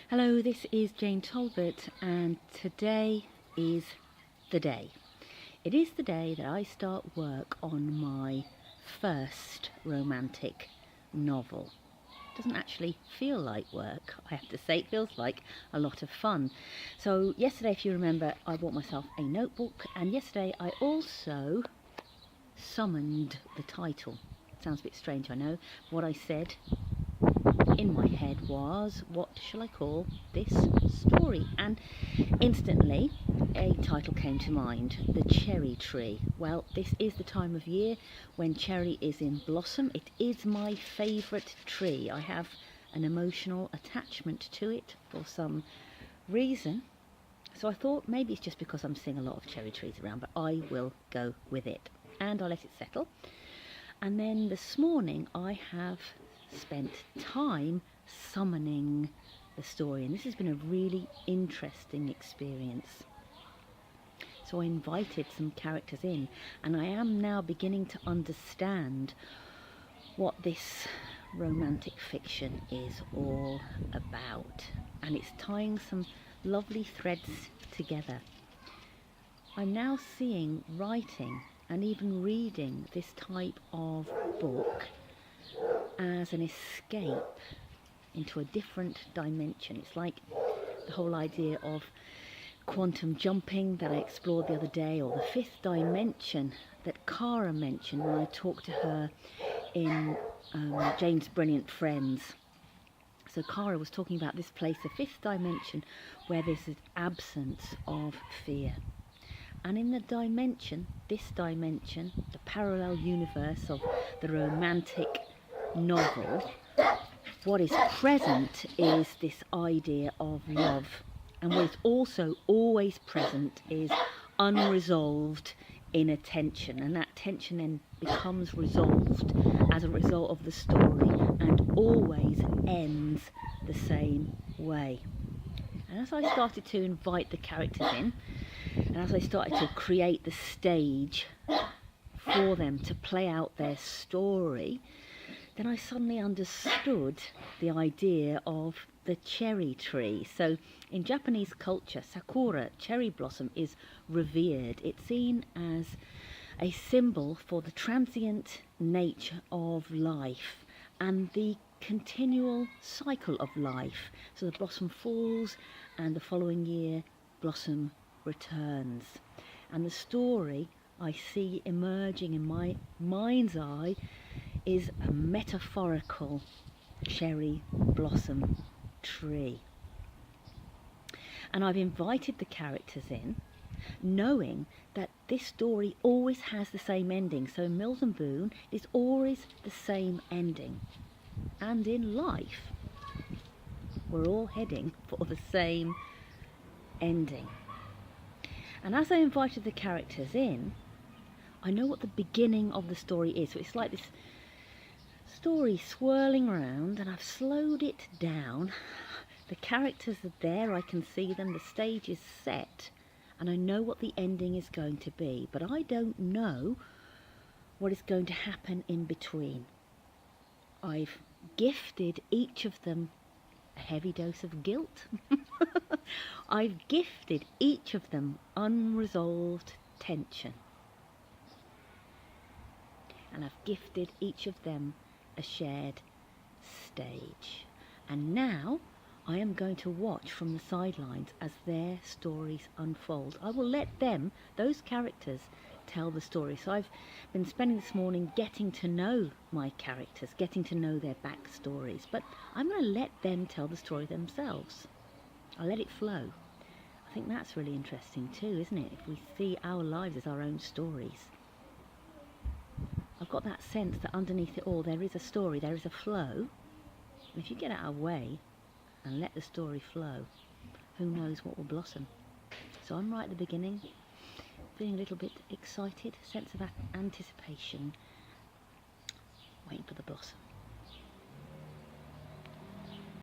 Hello, this is Jane Talbot, and today is the day. It is the day that I start work on my first romantic novel. It doesn't actually feel like work, I have to say. It feels like a lot of fun. So yesterday, if you remember, I bought myself a notebook, and yesterday I also summoned the title. Sounds a bit strange, I know. What I said in my head was, what shall I call this story? And instantly a title came to mind, The Cherry Tree. Well, this is the time of year when cherry is in blossom. It is my favourite tree. I have an emotional attachment to it for some reason. So I thought maybe it's just because I'm seeing a lot of cherry trees around, but I will go with it. And I'll let it settle. And then this morning I have spent time summoning the story, and this has been a really interesting experience. So I invited some characters in, and I am now beginning to understand what this romantic fiction is all about, and it's tying some lovely threads together. I'm now seeing writing and even reading this type of book as an escape into a different dimension. It's like the whole idea of quantum jumping that I explored the other day, or the fifth dimension that Cara mentioned when I talked to her in Jane's Brilliant Friends. So Cara was talking about this place, the fifth dimension, where there's this absence of fear. And in the dimension, this dimension, the parallel universe of the romantic novel, what is present is this idea of love, and what is also always present is unresolved inner tension, and that tension then becomes resolved as a result of the story and always ends the same way. And as I started to invite the characters in, and as I started to create the stage for them to play out their story, then I suddenly understood the idea of the cherry tree. So in Japanese culture, sakura, cherry blossom, is revered. It's seen as a symbol for the transient nature of life and the continual cycle of life. So the blossom falls, and the following year blossom returns. And the story I see emerging in my mind's eye is a metaphorical cherry blossom tree. And I've invited the characters in, knowing that this story always has the same ending. So in Mills and Boon, it's always the same ending. And in life, we're all heading for the same ending. And as I invited the characters in, I know what the beginning of the story is. So it's like this story swirling around, and I've slowed it down. The characters are there, I can see them, the stage is set, and I know what the ending is going to be, but I don't know what is going to happen in between. I've gifted each of them a heavy dose of guilt. I've gifted each of them unresolved tension, and I've gifted each of them a shared stage. And now I am going to watch from the sidelines as their stories unfold. I will let them, those characters, tell the story. So I've been spending this morning getting to know my characters, getting to know their backstories, but I'm going to let them tell the story themselves. I'll let it flow. I think that's really interesting too, isn't it? If we see our lives as our own stories. I've got that sense that underneath it all there is a story, there is a flow. And if you get out of the way and let the story flow, who knows what will blossom. So I'm right at the beginning, feeling a little bit excited, sense of anticipation, waiting for the blossom.